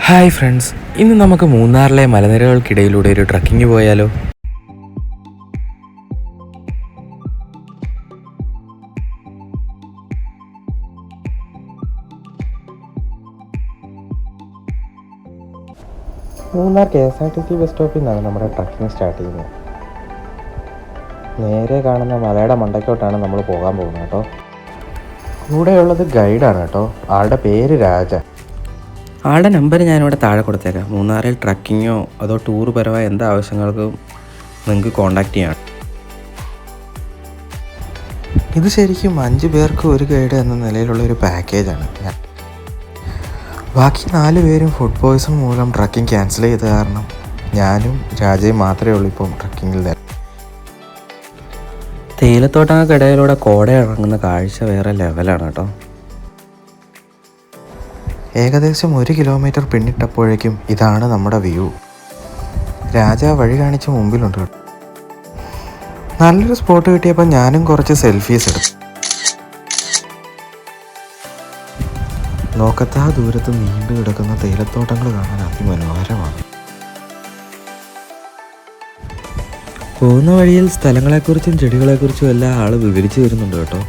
Hi friends, ഇന്ന് നമുക്ക് മൂന്നാറിലെ മലനിരകൾക്കിടയിലൂടെ ഒരു ട്രക്കിംഗ് പോയാലോ? മൂന്നാർ KSRTC ബസ് സ്റ്റോപ്പിൽ നിന്നാണ് നമ്മുടെ ട്രക്കിംഗ് സ്റ്റാർട്ട് ചെയ്യുന്നത്. നേരെ കാണുന്ന മലയുടെ മണ്ടയ്ക്കോട്ടാണ് നമ്മൾ പോകാൻ പോകുന്നത് കേട്ടോ. കൂടെയുള്ളത് ഗൈഡാണ് കേട്ടോ. ആളുടെ പേര് രാജ. ആളുടെ നമ്പർ ഞാനിവിടെ താഴെ കൊടുത്തേക്കാം. മൂന്നാറിൽ ട്രക്കിങ്ങോ അതോ ടൂർ പരമായ എന്ത് ആവശ്യങ്ങൾക്കും നിങ്ങൾക്ക് കോണ്ടാക്ട് ചെയ്യാം. ഇത് ശരിക്കും 5 പേർക്ക് ഒരു ഗൈഡ് എന്ന നിലയിലുള്ള ഒരു പാക്കേജാണ്. ബാക്കി 4 പേരും ഫുഡ് പോയ്സൺ മൂലം ട്രക്കിംഗ് ക്യാൻസൽ ചെയ്ത കാരണം ഞാനും രാജയും മാത്രമേ ഉള്ളൂ ഇപ്പം ട്രക്കിങ്ങിൽ തന്നെ. തേയിലത്തോട്ടങ്ങൾക്കിടയിലൂടെ കോട ഇറങ്ങുന്ന കാഴ്ച വേറെ ലെവലാണ് കേട്ടോ. ഏകദേശം 1 കിലോമീറ്റർ പിന്നിട്ടപ്പോഴേക്കും ഇതാണ് നമ്മുടെ വ്യൂ. രാജ വഴി കാണിച്ച് മുമ്പിലുണ്ട്. നല്ലൊരു സ്പോട്ട് കിട്ടിയപ്പോൾ ഞാനും കുറച്ച് സെൽഫീസ് എടുത്തു. നോക്കത്താ ദൂരത്ത് നീണ്ടു കിടക്കുന്ന തേയിലത്തോട്ടങ്ങൾ കാണാൻ അതിമനോഹരമാണ്. പോകുന്ന വഴിയിൽ സ്ഥലങ്ങളെക്കുറിച്ചും ചെടികളെക്കുറിച്ചും എല്ലാം ആൾ വിവരിച്ചു തരുന്നുണ്ട് കേട്ടോ.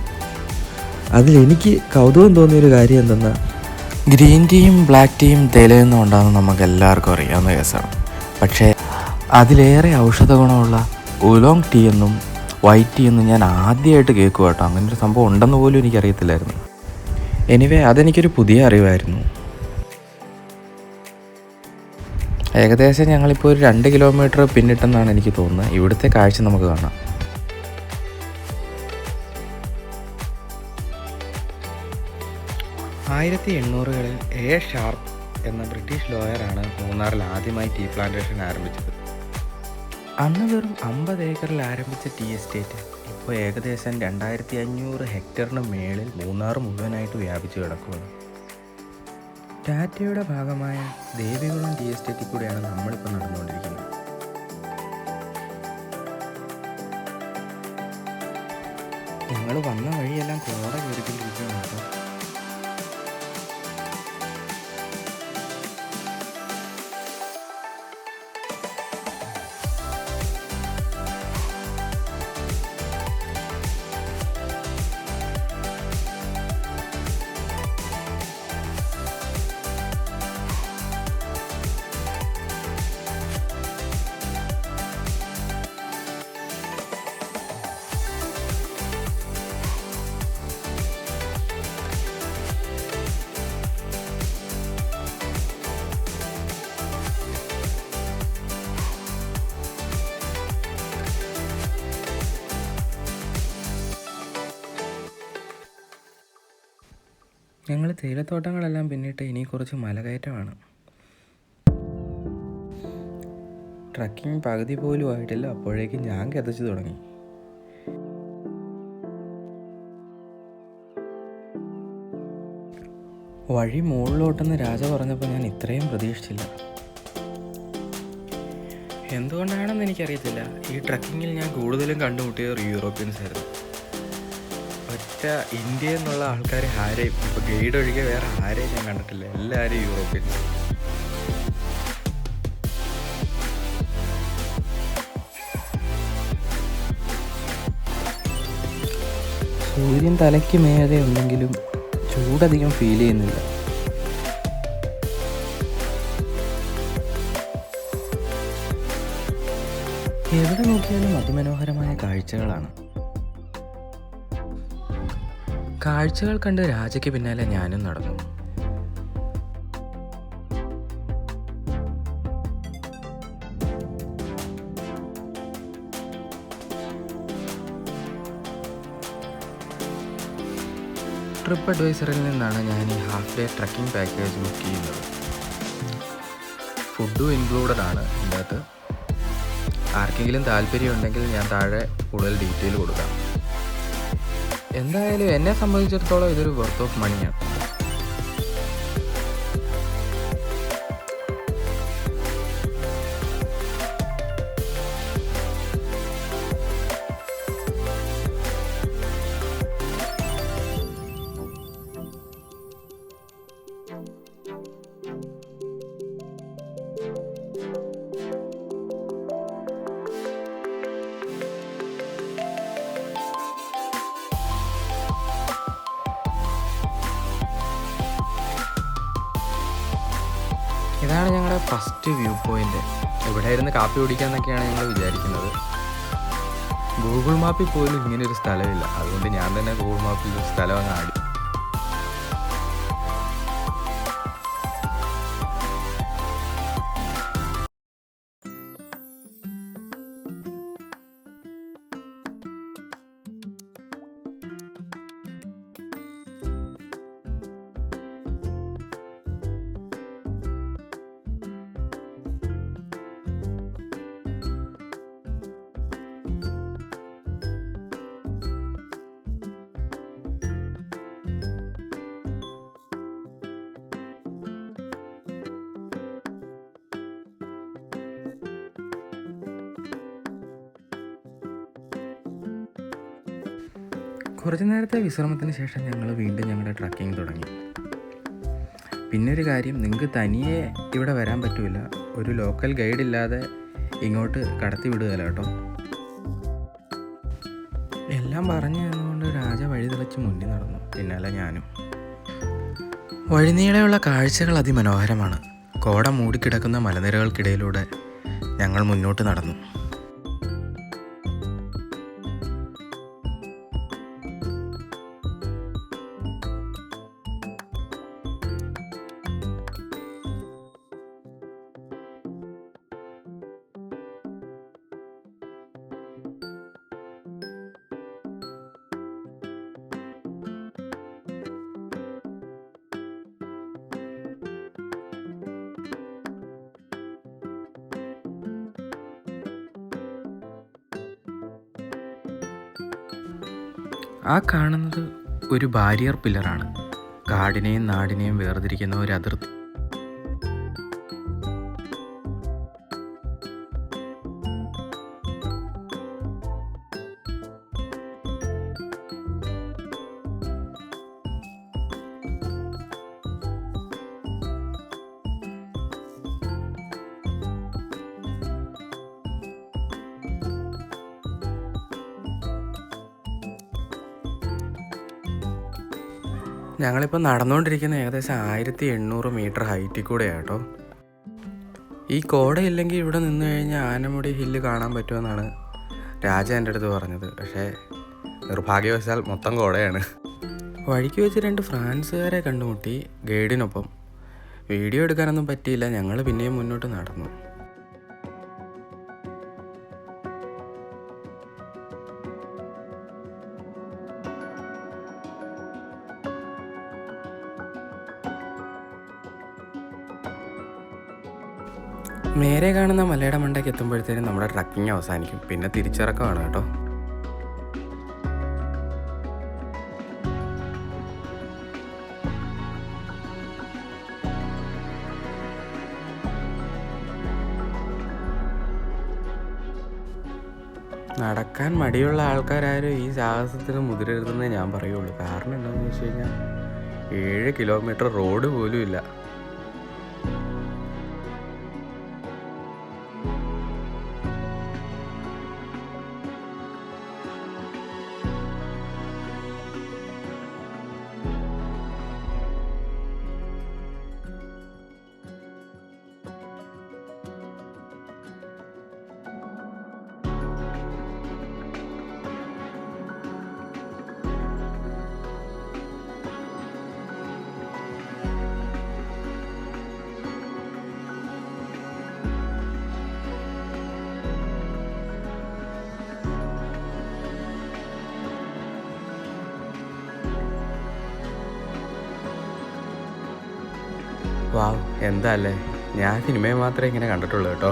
അതിലെനിക്ക് കൗതുകം തോന്നിയൊരു കാര്യം എന്തെന്നാൽ, ഗ്രീൻ ടീയും ബ്ലാക്ക് ടീയും തേയിലയിൽ നിന്നും ഉണ്ടാകുന്ന നമുക്ക് എല്ലാവർക്കും അറിയാവുന്ന കേസാണ്. പക്ഷേ അതിലേറെ ഔഷധ ഗുണമുള്ള ഉലോങ് ടീ എന്നും വൈറ്റ് ടീ എന്നും ഞാൻ ആദ്യമായിട്ട് കേൾക്കുക കേട്ടോ. അങ്ങനൊരു സംഭവം ഉണ്ടെന്ന് പോലും എനിക്കറിയത്തില്ലായിരുന്നു. എനിവേ അതെനിക്കൊരു പുതിയ അറിവായിരുന്നു. ഏകദേശം ഞങ്ങളിപ്പോൾ ഒരു 2 കിലോമീറ്റർ പിന്നിട്ടെന്നാണ് എനിക്ക് തോന്നുന്നത്. ഇവിടുത്തെ കാഴ്ച നമുക്ക് കാണാം. കളിൽ എ ഷാർപ്പ് എന്ന ബ്രിട്ടീഷ് ലോയറാണ് മൂന്നാറിൽ ആദ്യമായി ടീ പ്ലാന്റേഷൻ ആരംഭിച്ചത്. അന്ന് വെറും 50 ഏക്കറിൽ ആരംഭിച്ച ടീ എസ്റ്റേറ്റ് ഇപ്പോൾ ഏകദേശം 2500 ഹെക്ടറിന് മേളിൽ മൂന്നാർ മുഴുവനായിട്ട് വ്യാപിച്ചു കിടക്കുകയാണ്. ടാറ്റയുടെ ഭാഗമായ ദേവികുളം ടീ എസ്റ്റേറ്റിൽ കൂടെയാണ് നമ്മളിപ്പോൾ നടന്നുകൊണ്ടിരിക്കുന്നത്. ഞങ്ങൾ വന്ന വഴിയെല്ലാം കോട കയറിക്കൊണ്ടിരിക്കുകയാണ്. ഞങ്ങൾ തേയിലത്തോട്ടങ്ങളെല്ലാം പിന്നിട്ട് ഇനി കുറച്ച് മലകയറ്റമാണ്. ട്രക്കിംഗ് പകുതി പോലും ആയിട്ടില്ല, അപ്പോഴേക്കും ഞാൻ കിതച്ചു തുടങ്ങി. വഴി മുകളിലോട്ടെന്ന് രാജ പറഞ്ഞപ്പോൾ ഞാൻ ഇത്രയും പ്രതീക്ഷിച്ചില്ല. എന്തുകൊണ്ടാണെന്ന് എനിക്കറിയത്തില്ല, ഈ ട്രക്കിങ്ങിൽ ഞാൻ കൂടുതലും കണ്ടുമുട്ടിയ ഒരു യൂറോപ്യൻസ് ആയിരുന്നു. ഇന്ത്യയിൽ നിന്നുള്ള ആൾക്കാർ ആരെയും, ഇപ്പോൾ ഗൈഡ് ഒഴികെ വേറെ ആരെയും ഞാൻ കണ്ടിട്ടില്ല. എല്ലാവരും യൂറോപ്യൻസ്. സൂര്യൻ തലയ്ക്ക് മേലെ ഉണ്ടെങ്കിലും ചൂടധികം ഫീൽ ചെയ്യുന്നില്ല. എവിടെ നോക്കിയാലും അതിമനോഹരമായ കാഴ്ചകളാണ്. കാഴ്ചകൾ കണ്ട് രാജയ്ക്ക് പിന്നാലെ ഞാനും നടന്നു. ട്രിപ്പ് അഡ്വൈസറിൽ നിന്നാണ് ഞാൻ ഈ half day trekking package book ചെയ്യുന്നത്. ഫുഡും ഇൻക്ലൂഡഡ് ആണ് ഇതിനകത്ത്. ആർക്കെങ്കിലും താല്പര്യമുണ്ടെങ്കിൽ ഞാൻ താഴെ കൂടുതൽ ഡീറ്റെയിൽ കൊടുക്കാം. എന്തായാലും എന്നെ സംബന്ധിച്ചിടത്തോളം ഇതൊരു വർത്ത് ഓഫ് മണിയാണ്. ഇതാണ് ഞങ്ങളുടെ ഫസ്റ്റ് വ്യൂ പോയിന്റ്. ഇവിടെ ഇരുന്ന് കാപ്പി കുടിക്കാന്നൊക്കെയാണ് ഞങ്ങൾ വിചാരിക്കുന്നത്. ഗൂഗിൾ മാപ്പിൽ പോലും ഇങ്ങനെയൊരു സ്ഥലമില്ല. അതുകൊണ്ട് ഞാൻ തന്നെ ഗൂഗിൾ മാപ്പിൽ ഒരു സ്ഥലം അങ്ങ് ആടി. കുറച്ച് നേരത്തെ വിശ്രമത്തിന് ശേഷം ഞങ്ങൾ വീണ്ടും ഞങ്ങളുടെ ട്രക്കിംഗ് തുടങ്ങി. പിന്നെ ഒരു കാര്യം, നിങ്ങൾക്ക് തനിയെ ഇവിടെ വരാൻ പറ്റില്ല. ഒരു ലോക്കൽ ഗൈഡ് ഇല്ലാതെ ഇങ്ങോട്ട് കടത്തി വിടുകയല്ല കേട്ടോ. എല്ലാം പറഞ്ഞു തന്നുകൊണ്ട് രാജ വഴി തെളിച്ച് മുന്നിൽ നടന്നു, പിന്നാലെ ഞാനും. വഴിനീളെയുള്ള കാഴ്ചകൾ അതിമനോഹരമാണ്. കോട മൂടിക്കിടക്കുന്ന മലനിരകൾക്കിടയിലൂടെ ഞങ്ങൾ മുന്നോട്ട് നടന്നു. ആ കാണുന്നത് ഒരു ബാരിയർ പില്ലറാണ്. കാടിനെയും നാടിനെയും വേർതിരിക്കുന്ന ഒരു അതിർത്തി. ഞങ്ങളിപ്പോൾ നടന്നുകൊണ്ടിരിക്കുന്ന ഏകദേശം 1800 മീറ്റർ ഹൈറ്റിൽ കൂടെയാണ് കേട്ടോ. ഈ കോടയില്ലെങ്കിൽ ഇവിടെ നിന്ന് കഴിഞ്ഞാൽ ആനമുടി ഹില്ല് കാണാൻ പറ്റുമെന്നാണ് രാജ എൻ്റെ അടുത്ത് പറഞ്ഞത്. പക്ഷേ നിർഭാഗ്യവശാൽ മൊത്തം കോടയാണ്. വഴിക്ക് വെച്ച് 2 ഫ്രാൻസുകാരെ കണ്ടുമുട്ടി ഗൈഡിനൊപ്പം. വീഡിയോ എടുക്കാനൊന്നും പറ്റിയില്ല. ഞങ്ങൾ പിന്നെയും മുന്നോട്ട് നടന്നു. നേരെ കാണുന്ന മലയുടെ മണ്ടയ്ക്ക് എത്തുമ്പോഴത്തേനും നമ്മുടെ ട്രക്കിംഗ് അവസാനിക്കും. പിന്നെ തിരിച്ചിറക്കമാണ് കേട്ടോ. നടക്കാൻ മടിയുള്ള ആൾക്കാരും ഈ സാഹസത്തിന് മുതിരരുതെന്നേ ഞാൻ പറയുള്ളൂ. കാരണം എന്താണെന്ന് വെച്ച് കഴിഞ്ഞാൽ 7 കിലോമീറ്റർ റോഡ് പോലും ഇല്ല. വാവ്, എന്താ അല്ലേ. ഞാൻ സിനിമയെ മാത്രമേ ഇങ്ങനെ കണ്ടിട്ടുള്ളൂ കേട്ടോ.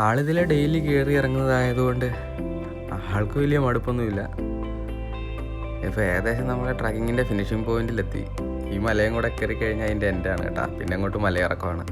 ആളിതിലെ ഡെയിലി കയറി ഇറങ്ങുന്നതായതുകൊണ്ട് ആൾക്ക് വലിയ മടുപ്പൊന്നുമില്ല. ഇപ്പോൾ ഏകദേശം നമ്മളെ ട്രക്കിങ്ങിൻ്റെ ഫിനിഷിംഗ് പോയിന്റിലെത്തി. ഈ മലയും കൂടെ കയറി കഴിഞ്ഞാൽ അതിൻ്റെ എൻഡാണ് കേട്ടോ. പിന്നെ അങ്ങോട്ട് മലയിറക്കമാണ്.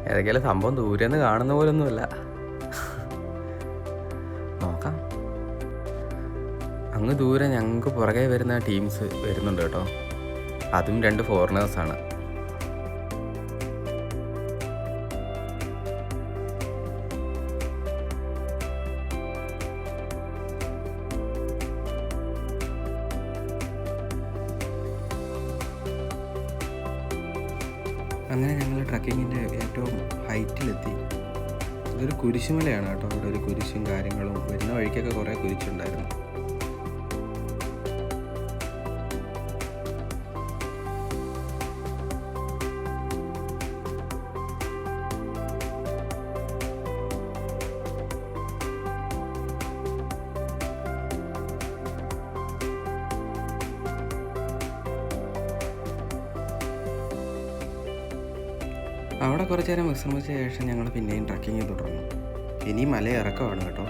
ഏതൊക്കെയാലും സംഭവം ദൂരെ നിന്ന് കാണുന്ന പോലൊന്നുമല്ല. നോക്കാം. അങ്ങ് ദൂരെ ഞങ്ങൾക്ക് പുറകെ വരുന്ന ടീംസ് വരുന്നുണ്ട് കേട്ടോ. അതും 2 ഫോറിനേഴ്സാണ്. അങ്ങനെ ഞങ്ങൾ ട്രക്കിങ്ങിൻ്റെ ഏറ്റവും ഹൈറ്റിലെത്തി. ഇതൊരു കുരിശുമലയാണ് കേട്ടോ. അവിടെ ഒരു കുരിശും കാര്യങ്ങളും, വരുന്ന വഴിക്കൊക്കെ കുറേ കുരിശുണ്ടായിരുന്നു. അവിടെ കുറച്ച് നേരം വിശ്രമിച്ച ശേഷം ഞങ്ങൾ പിന്നെയും ട്രക്കിങ് തുടർന്നു. ഇനി മലയിറക്കമാണ് കേട്ടോ.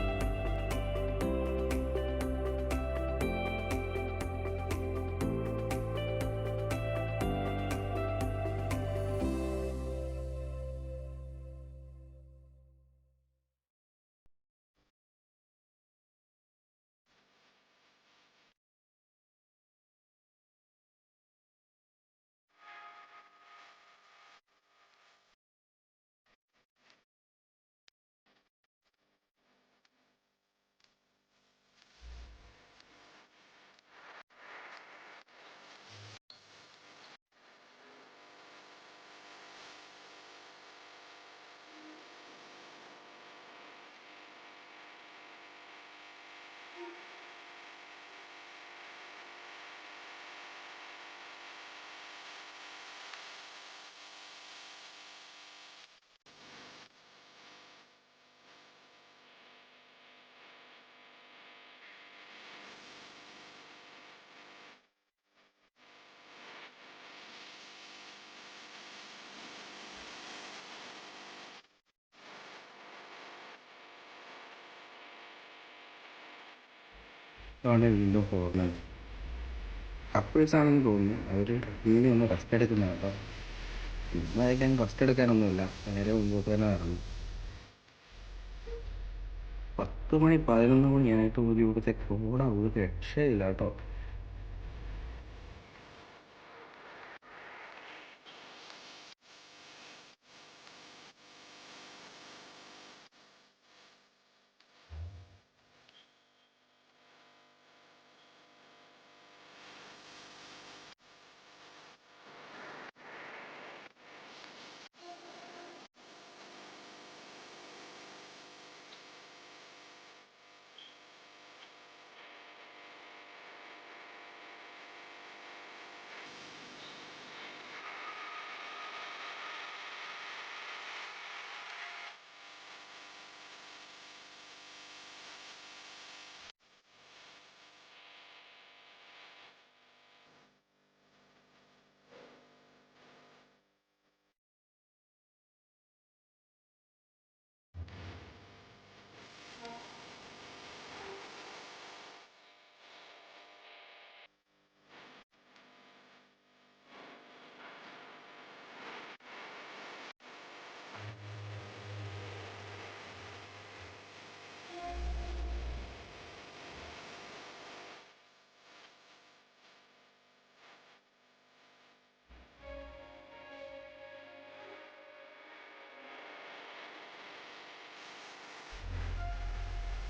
അതുകൊണ്ട് വീണ്ടും പോകുന്നത് കപ്പിൾസാണെന്ന് തോന്നുന്നു. അവർ ട്രക്കിങ്ങിന് ഒന്ന് റെസ്റ്റ് എടുക്കുന്ന കേട്ടോ. ഇന്നായിരിക്കാൻ റെസ്റ്റ് എടുക്കാനൊന്നുമില്ല, നേരെ മുമ്പോട്ട് തന്നെ നടന്നു. 10 മണി 11 മണിയായിട്ട് പോലും ഇവിടുത്തെ കോട ഒരു രക്ഷയില്ല കേട്ടോ.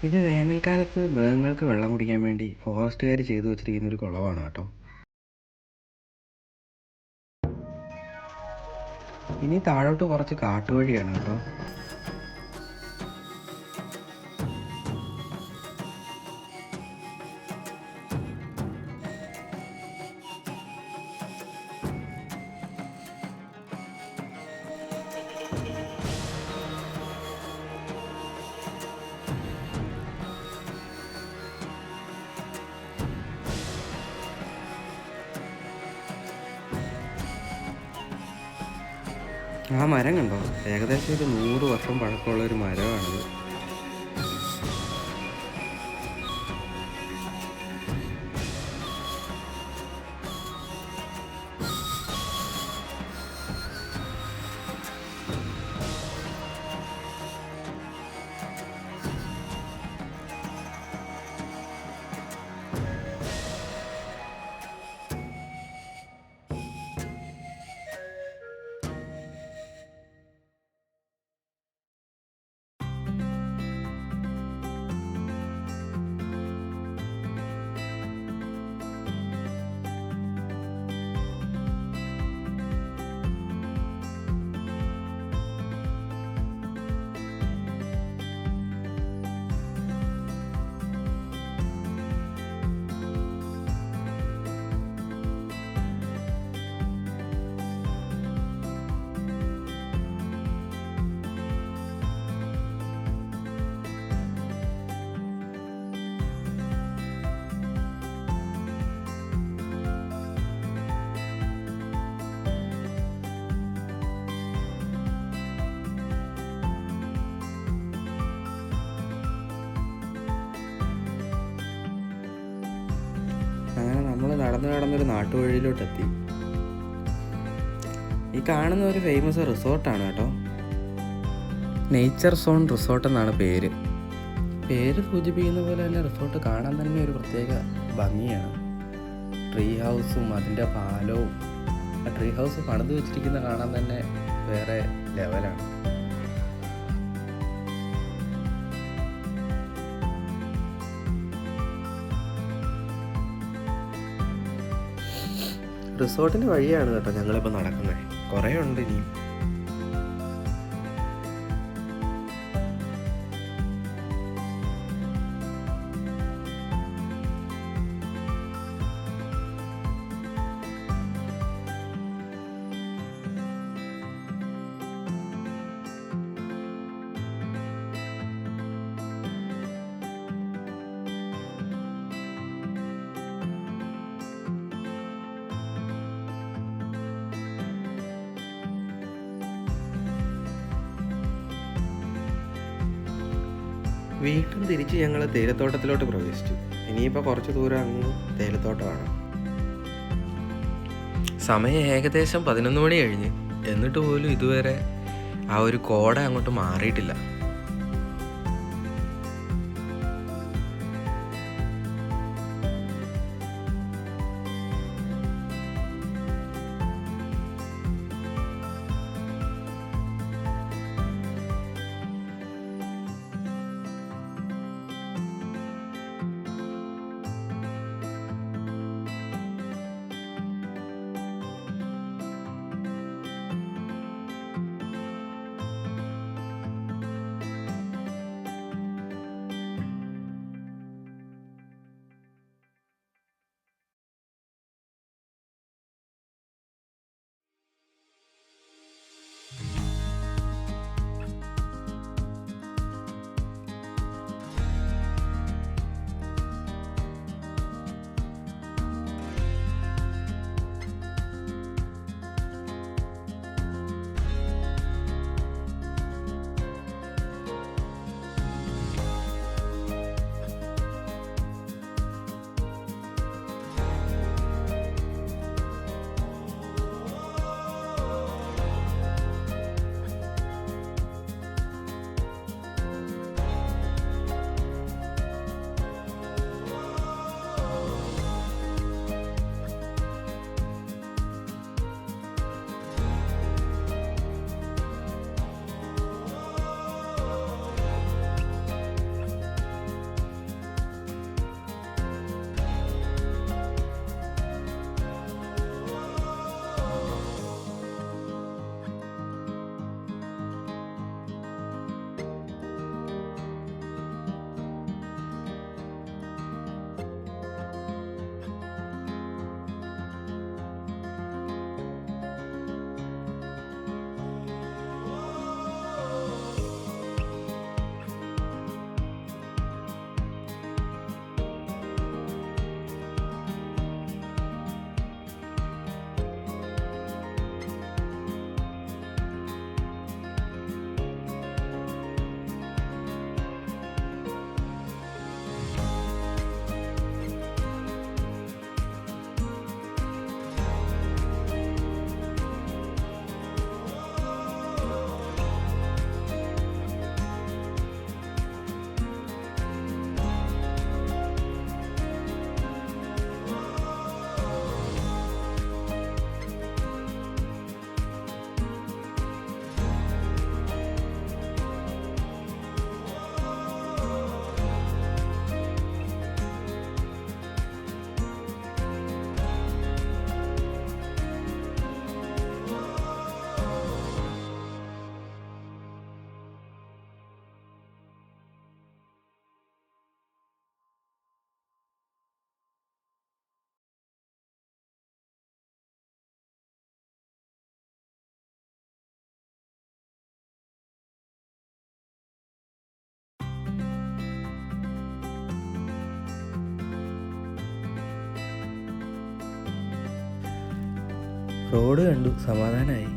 ഇത് വേനൽക്കാലത്ത് മൃഗങ്ങൾക്ക് വെള്ളം കുടിക്കാൻ വേണ്ടി ഫോറസ്റ്റുകാർ ചെയ്തു വെച്ചിരിക്കുന്ന ഒരു കുളമാണ് കേട്ടോ. ഇനി താഴോട്ട് കുറച്ച് കാട്ടുവഴിയാണ് കേട്ടോ. ആ മരം കണ്ടോ, ഏകദേശം ഒരു 100 വർഷം പഴക്കമുള്ള ഒരു മരമാണിത്. അങ്ങനെ നമ്മൾ നടന്നൊരു നാട്ടുവഴിയിലോട്ടെത്തി. ഈ കാണുന്ന ഒരു ഫേമസ് റിസോർട്ടാണ് കേട്ടോ. നേച്ചർ സോൺ റിസോർട്ട് എന്നാണ് പേര്. പേര് സൂചിപ്പിക്കുന്ന പോലെ തന്നെ റിസോർട്ട് കാണാൻ തന്നെ ഒരു പ്രത്യേക ഭംഗിയാണ്. ട്രീ ഹൗസും അതിൻ്റെ പാലവും, ആ ട്രീ ഹൗസ് പണിത് വെച്ചിരിക്കുന്ന കാണാൻ തന്നെ വേറെ ലെവലാണ്. റിസോർട്ടിൻ്റെ വഴിയാണ് കേട്ടോ ഞങ്ങളിപ്പോൾ നടക്കുന്നത്. കുറേ ഉണ്ട് ഇനിയും. വീണ്ടും തിരിച്ച് ഞങ്ങൾ തേയിലത്തോട്ടത്തിലോട്ട് പ്രവേശിച്ചു. ഇനിയിപ്പോൾ കുറച്ച് ദൂരം അങ്ങ് തേയിലത്തോട്ടമാണ്. സമയം ഏകദേശം 11 മണി കഴിഞ്ഞ്, എന്നിട്ട് പോലും ഇതുവരെ ആ ഒരു കോട അങ്ങോട്ട് മാറിയിട്ടില്ല. റോഡ് കണ്ടു, സമാധാനമായി.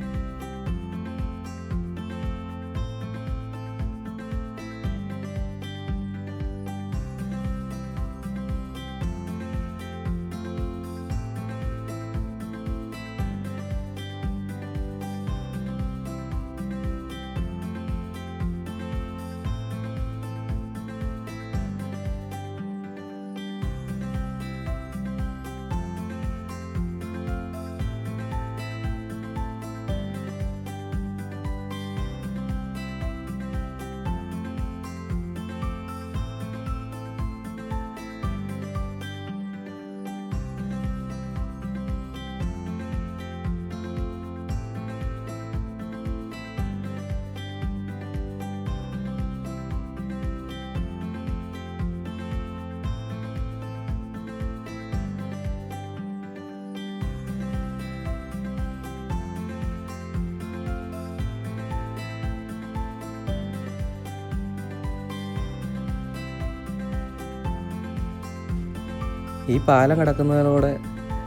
ഈ പാലം കടക്കുന്നതിലൂടെ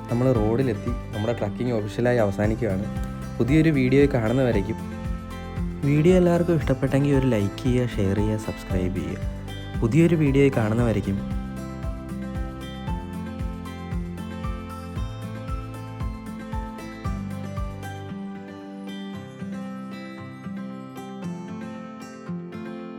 നമ്മൾ റോഡിലെത്തി. നമ്മുടെ ട്രക്കിംഗ് ഒഫീഷ്യലായി അവസാനിക്കുകയാണ്. പുതിയൊരു വീഡിയോ കാണുന്നവരേക്കും. വീഡിയോ എല്ലാവർക്കും ഇഷ്ടപ്പെട്ടെങ്കിൽ ഒരു ലൈക്ക് ചെയ്യുക, ഷെയർ ചെയ്യുക, സബ്സ്ക്രൈബ് ചെയ്യുക. പുതിയൊരു വീഡിയോ കാണുന്നവരേക്കും